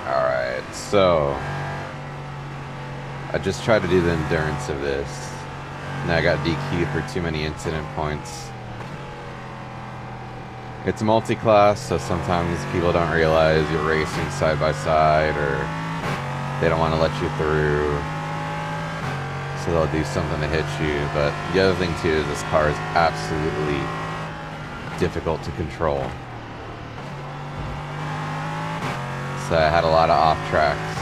Alright, so I just tried to do the endurance of this, and I got DQ'd for too many incident points. It's multi-class, so sometimes people don't realize you're racing side by side, or they don't want to let you through, so they'll do something to hit you. But the other thing too is this car is absolutely difficult to control. So I had a lot of off tracks.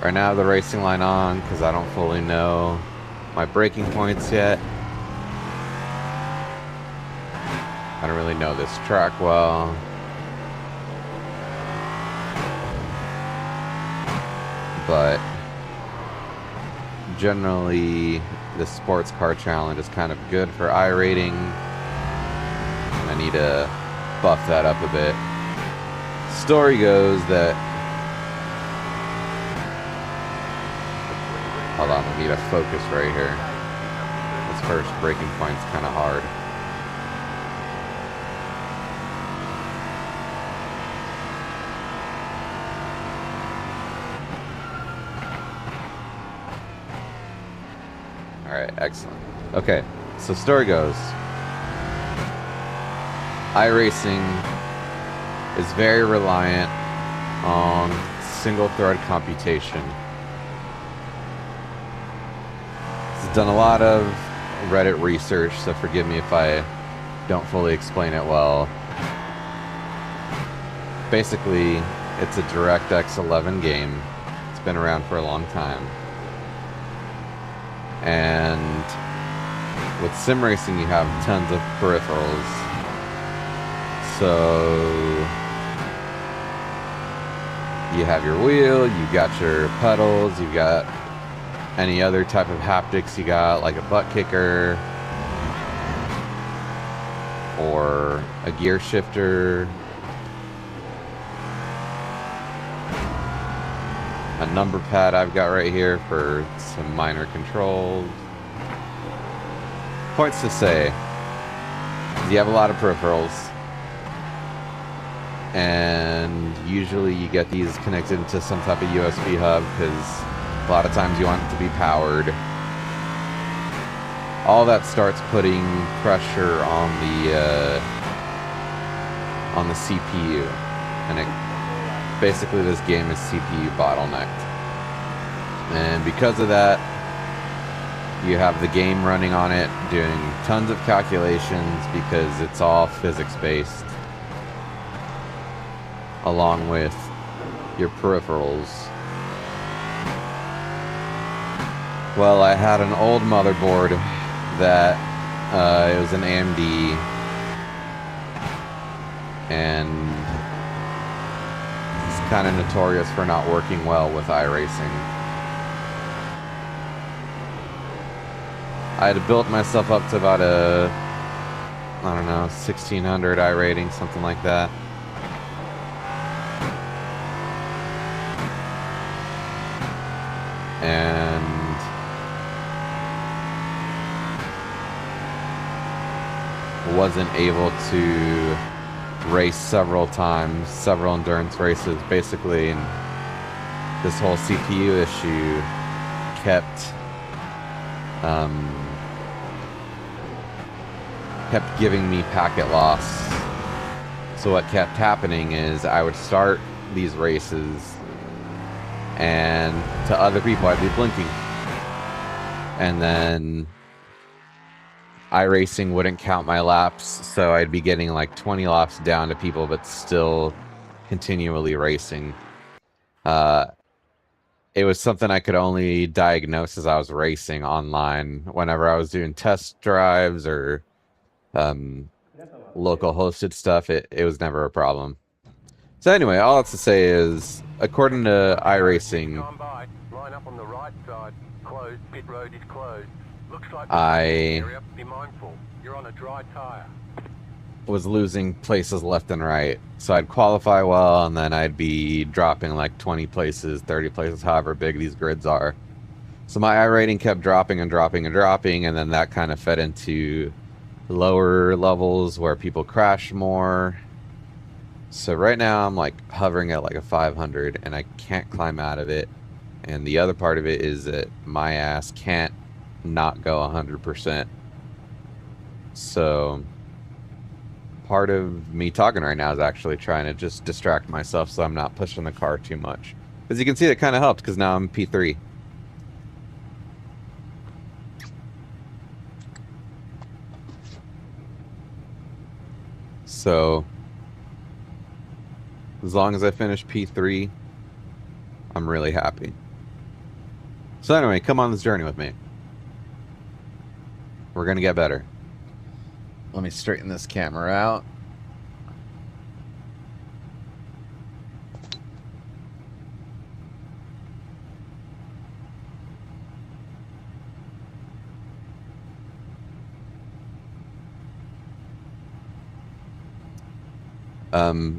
Right now I have the racing line on because I don't fully know my braking points yet. I don't really know this track well. But generally the sports car challenge is kind of good for iRating. I need to buff that up a bit. Story goes that, hold on, I need a focus right here. This first braking point's kind of hard. Alright, excellent. Okay, so story goes, iRacing is very reliant on single thread computation. It's done a lot of Reddit research, so forgive me if I don't fully explain it well. Basically, it's a DirectX 11 game. It's been around for a long time. And with sim racing, you have tons of peripherals. So you have your wheel, you've got your pedals, you've got any other type of haptics you got, like a butt kicker or a gear shifter, a number pad I've got right here for some minor controls. Points to say, you have a lot of peripherals, and usually you get these connected to some type of USB hub because a lot of times you want it to be powered. All that starts putting pressure on the CPU, and basically this game is CPU bottlenecked. And because of that, you have the game running on it, doing tons of calculations because it's all physics based, along with your peripherals. Well, I had an old motherboard that it was an AMD, and it's kind of notorious for not working well with iRacing. I had built myself up to about a, I don't know, 1600 iRating, something like that. And wasn't able to race several times, several endurance races. Basically, this whole CPU issue kept giving me packet loss. So what kept happening is I would start these races, and to other people I'd be blinking, and then iRacing wouldn't count my laps, so I'd be getting like 20 laps down to people, but still continually racing. It was something I could only diagnose as I was racing online. Whenever I was doing test drives or local hosted stuff, it was never a problem. So anyway, all that's to say is, according to iRacing, line up on the right side. Closed. Pit road is closed. Looks like I be mindful. You're on a dry tire. Was losing places left and right. So I'd qualify well, and then I'd be dropping like 20 places, 30 places, however big these grids are. So my iRating kept dropping and dropping and dropping, and then that kind of fed into lower levels where people crash more. So right now I'm like hovering at like a 500, and I can't climb out of it. And the other part of it is that my ass can't not go 100%. So part of me talking right now is actually trying to just distract myself so I'm not pushing the car too much. As you can see, it kind of helped because now I'm P3. So as long as I finish P3, I'm really happy. So anyway, come on this journey with me. We're going to get better. Let me straighten this camera out.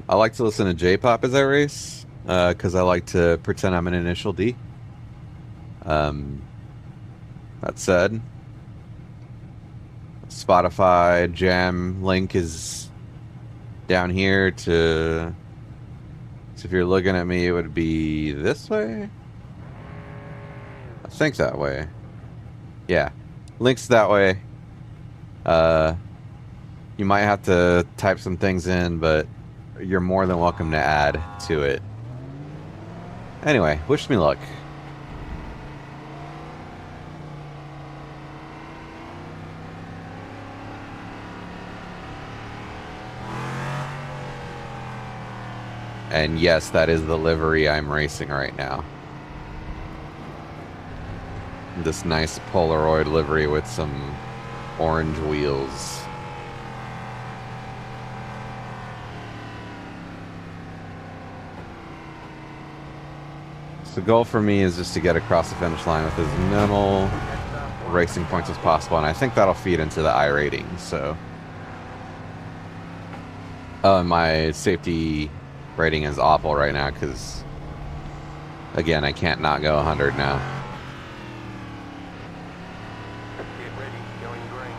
I like to listen to J-pop as I race, because I like to pretend I'm an initial D. That said, Spotify Jam link is down here to... So if you're looking at me, it would be this way? I think that way. Yeah. Links that way. You might have to type some things in, but you're more than welcome to add to it. Anyway, wish me luck. And yes, that is the livery I'm racing right now. This nice Polaroid livery with some orange wheels. The goal for me is just to get across the finish line with as minimal racing points as possible, and I think that'll feed into the iRating, so... Oh, and my safety rating is awful right now, because... Again, I can't not go 100 now. Get ready. Going green.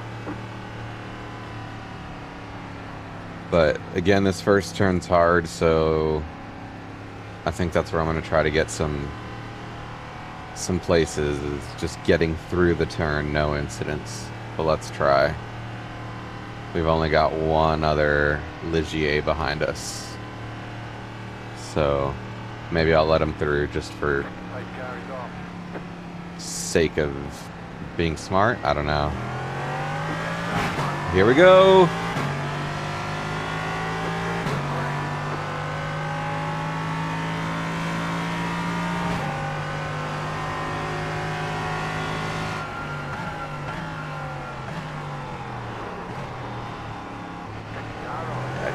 But, again, this first turn's hard, so... I think that's where I'm going to try to get some places, is just getting through the turn, no incidents. But let's try. We've only got one other Ligier behind us. So maybe I'll let him through just for sake of being smart. I don't know. Here we go.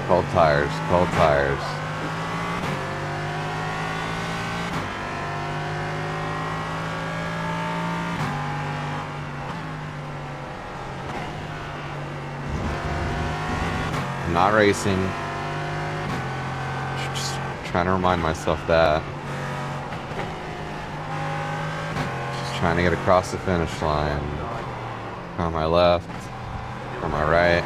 Cold tires, cold tires. I'm not racing. Just trying to remind myself that. Just trying to get across the finish line. On my left, on my right.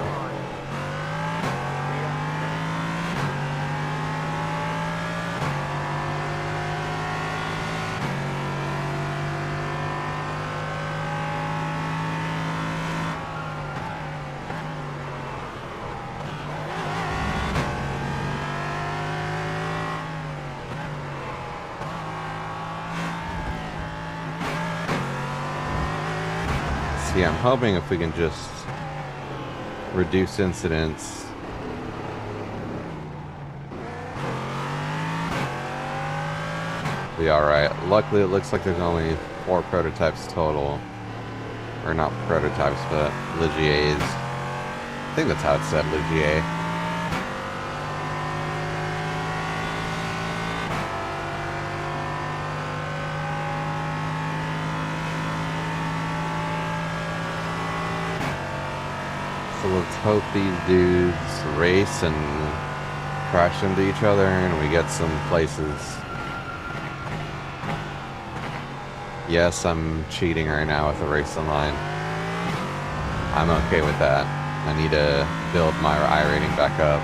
Yeah, I'm hoping if we can just reduce incidents. Be alright. Luckily, it looks like there's only 4 prototypes total. Or not prototypes, but Ligiers. I think that's how it said, Ligier. So let's hope these dudes race and crash into each other and we get some places. Yes, I'm cheating right now with the race online. I'm okay with that. I need to build my iRating back up.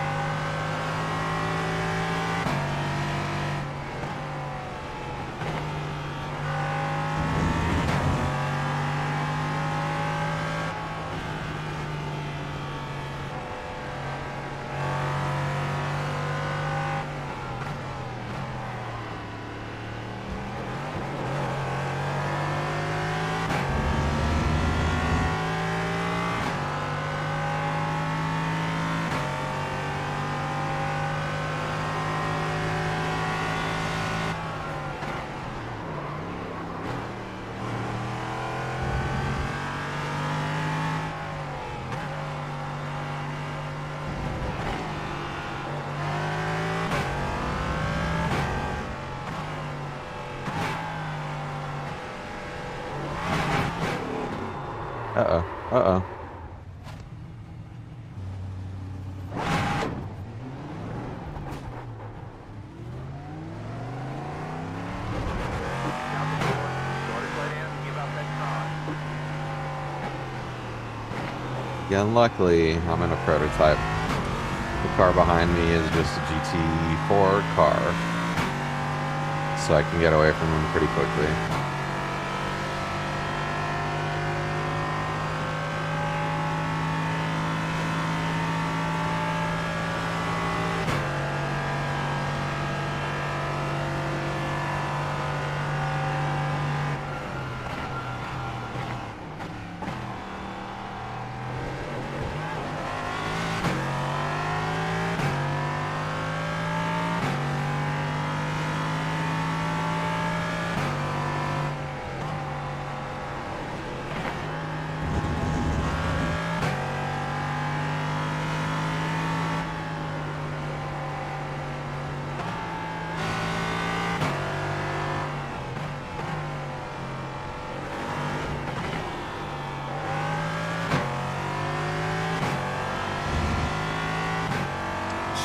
Uh-oh. Uh-oh. Again, luckily, I'm in a prototype. The car behind me is just a GT4 car. So I can get away from him pretty quickly.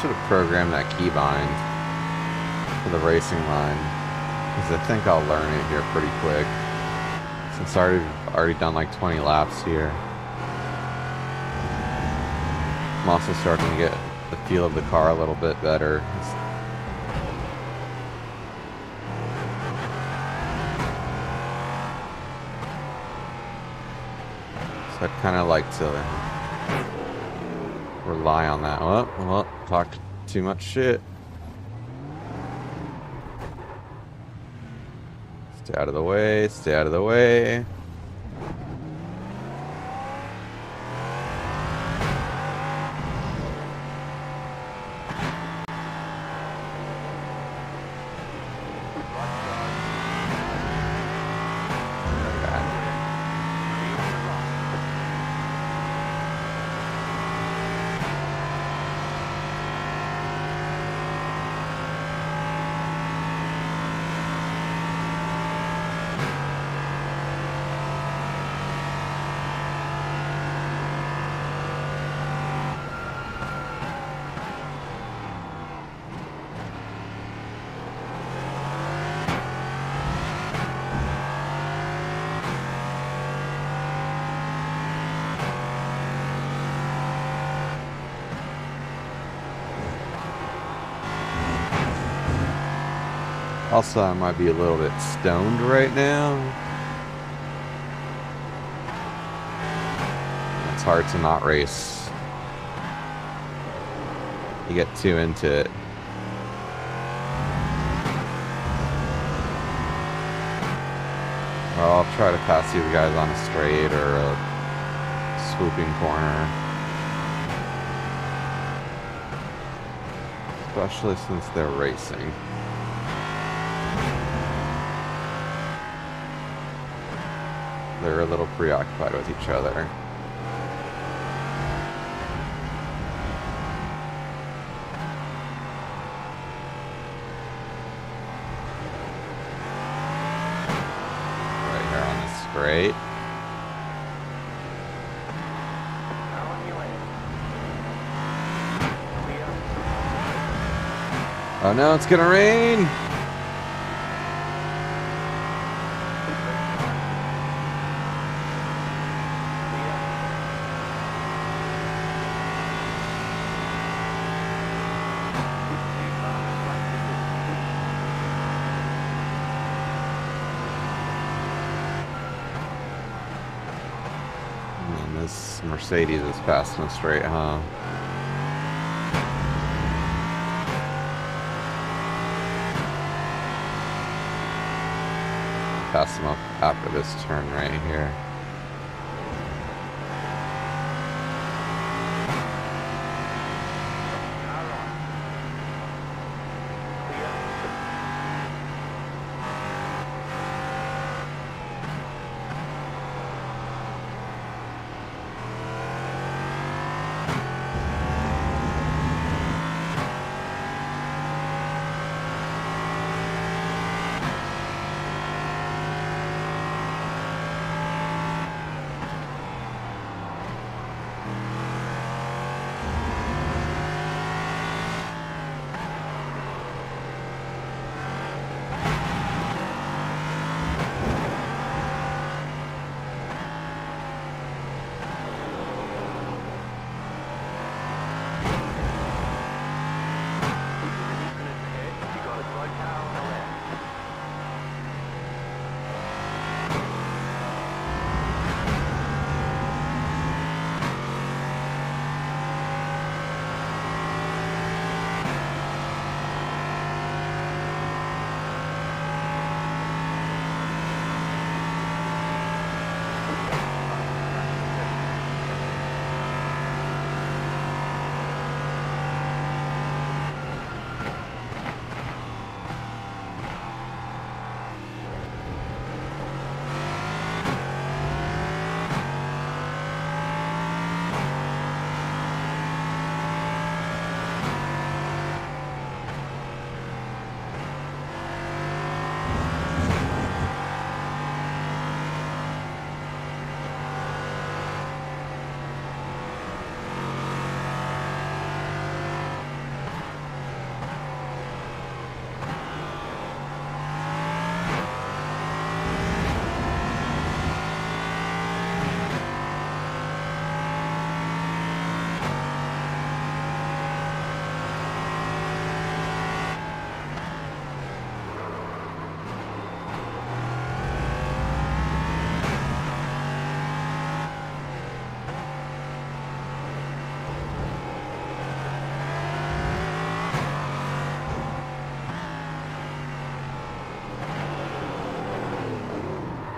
Should have programmed that keybind for the racing line, because I think I'll learn it here pretty quick, since I've already done like 20 laps here. I'm also starting to get the feel of the car a little bit better. So I'd kind of like to rely on that. Well, talked too much shit. Stay out of the way, stay out of the way. Also, I might be a little bit stoned right now. It's hard to not race. You get too into it. Well, I'll try to pass these guys on a straight or a swooping corner. Especially since they're racing. They're a little preoccupied with each other. Right here on the straight. Oh no, it's gonna rain! And this Mercedes is passing us straight, huh? Pass them up after this turn right here.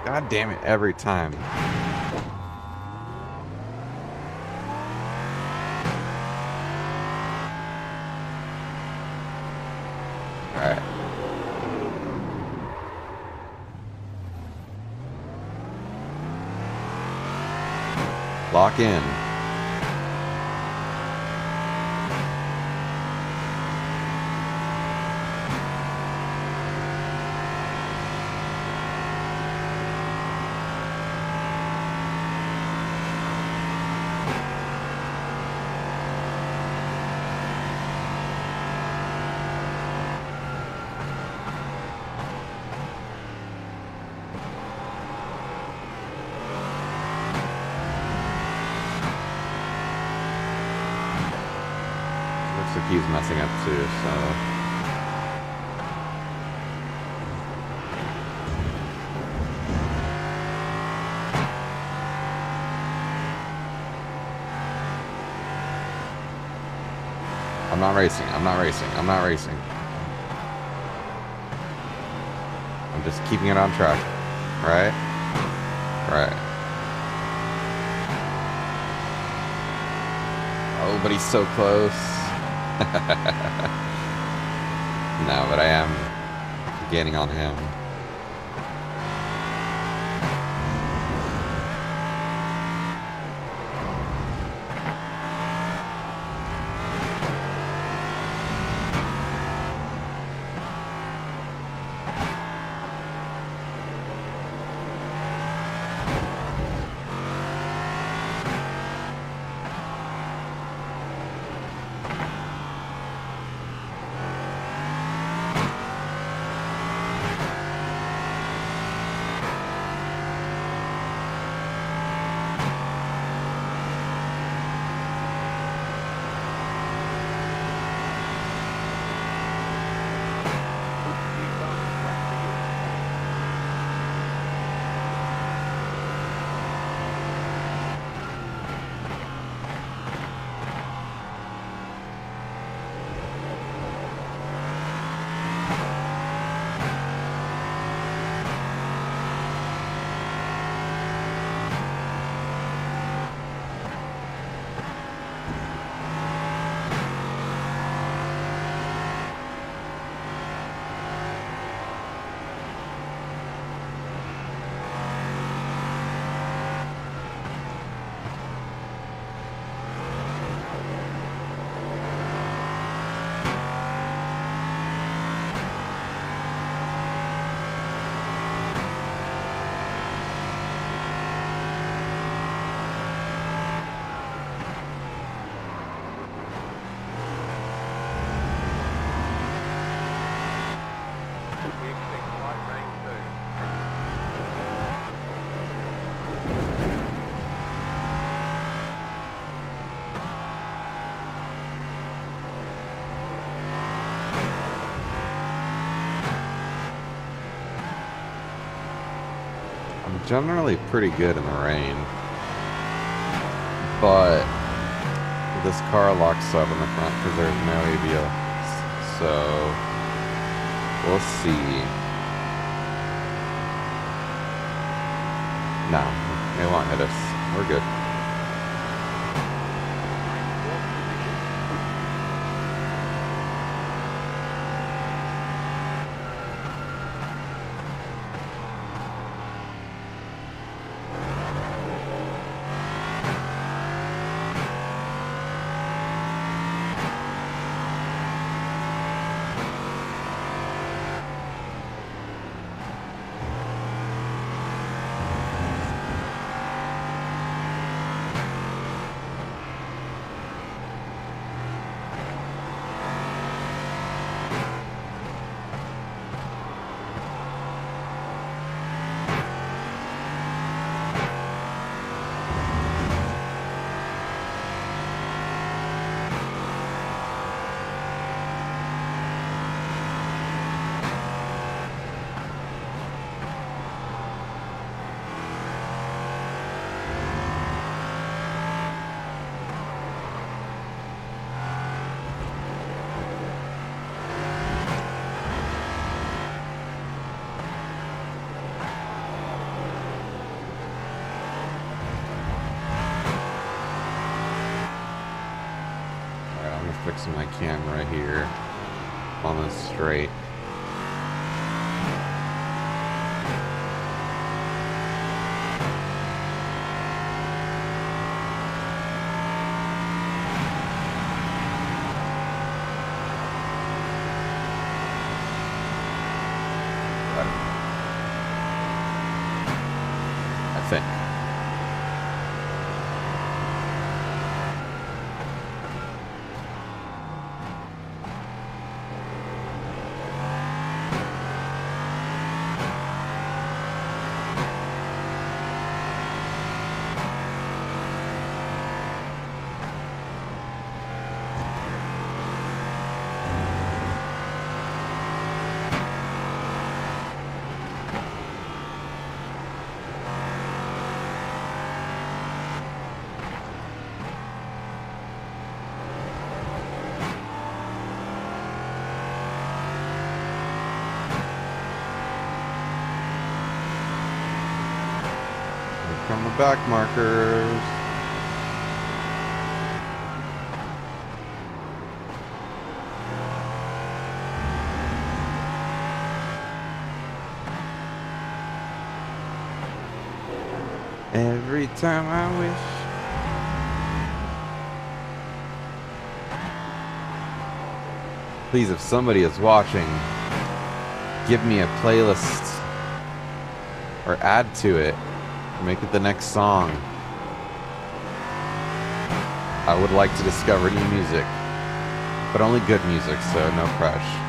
God damn it, every time. Alright. Lock in. Looks like he's messing up too, so I'm not racing. I'm not racing. I'm not racing. I'm just keeping it on track. Right? Right. Oh, but he's so close. No, but I am gaining on him. We expect light rain soon. I'm generally pretty good in the rain. But this car locks up in the front because there's no ABS. So we'll see. No, it won't hit us. We're good. Fixing my camera here on this straight. I think. come the back markers. Every time I wish. Please, if somebody is watching, give me a playlist or add to it. Make it the next song. I would like to discover new music, but only good music, so no crush.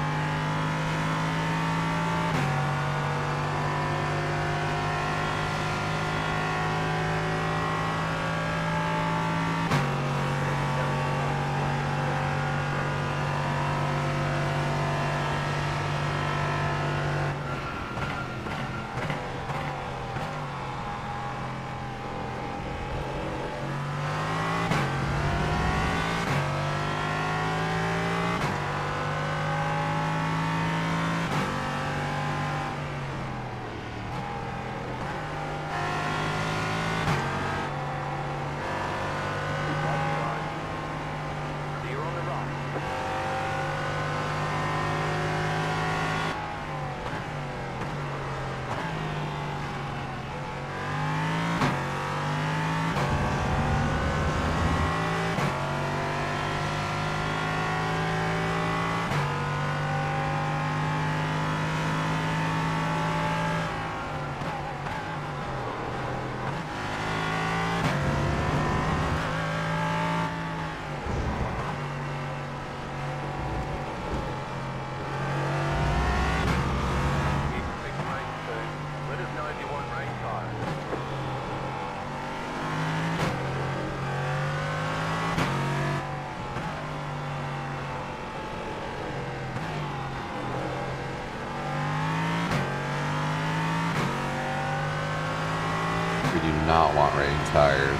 We do not want rain tires.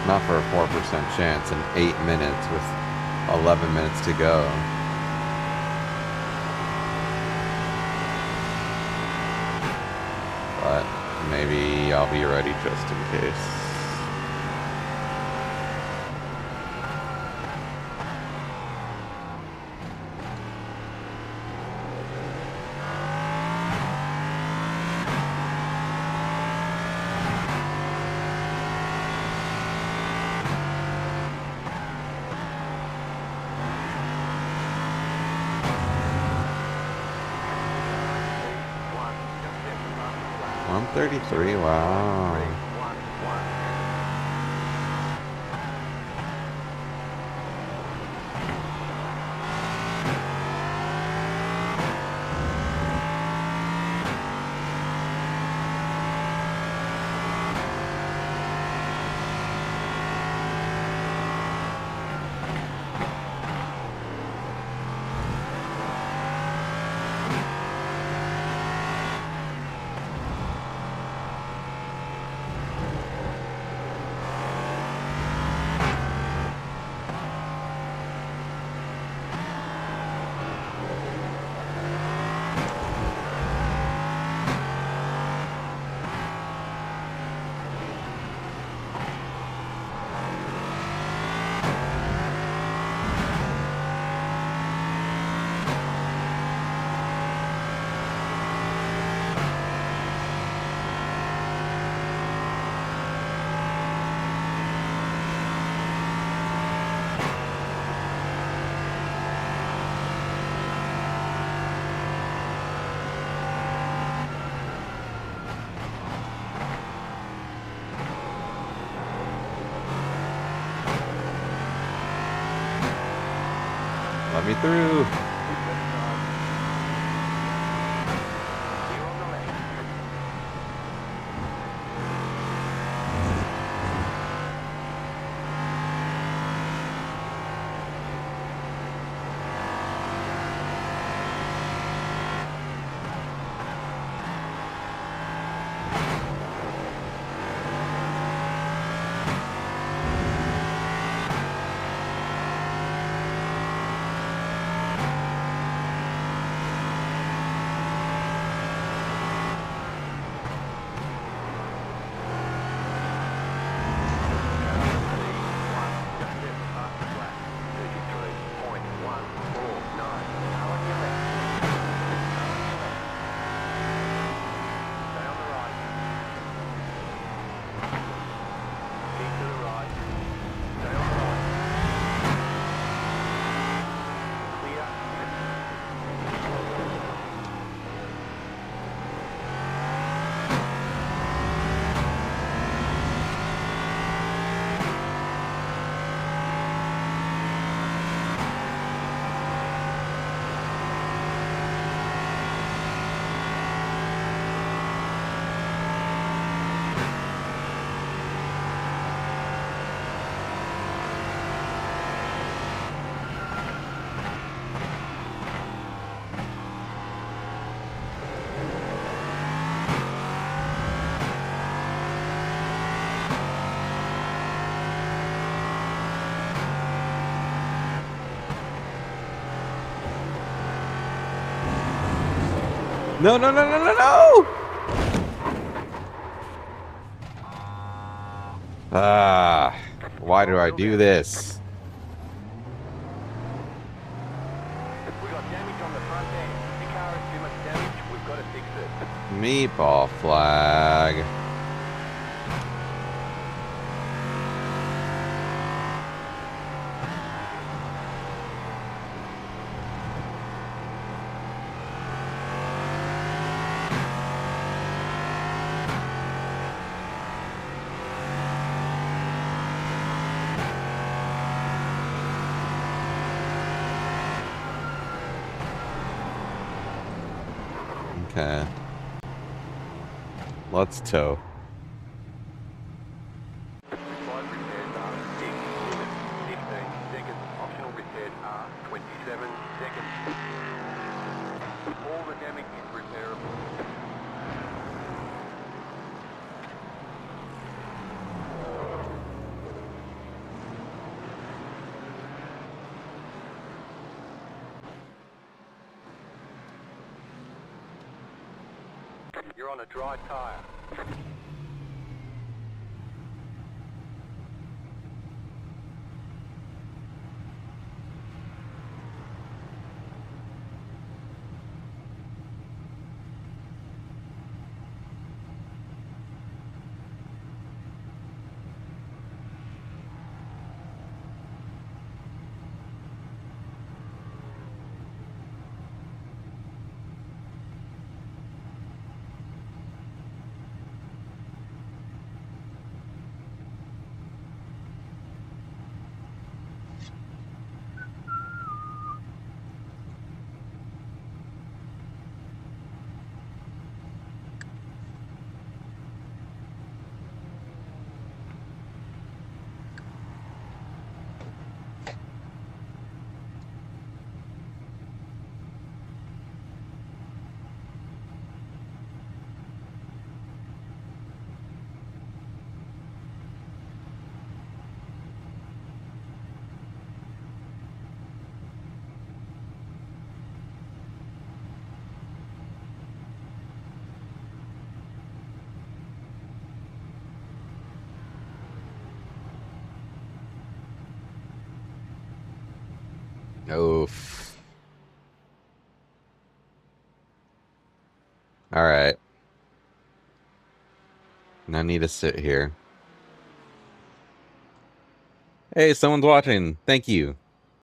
Not for a 4% chance in 8 minutes with 11 minutes to go. But maybe I'll be ready just in case. $133, wow. Let me through. No, no, no, no, no, no! Ah, why do I do this? We got damage on the front end. If your car has too much damage, we've got to fix it. Meatball flag. Okay. Let's tow. Required repairs are 6 minutes, 15 seconds. Optional repairs are 27 seconds. All the damage is repairable. You're on a dry tyre. Oof. All right. I need to sit here. Hey, someone's watching. Thank you.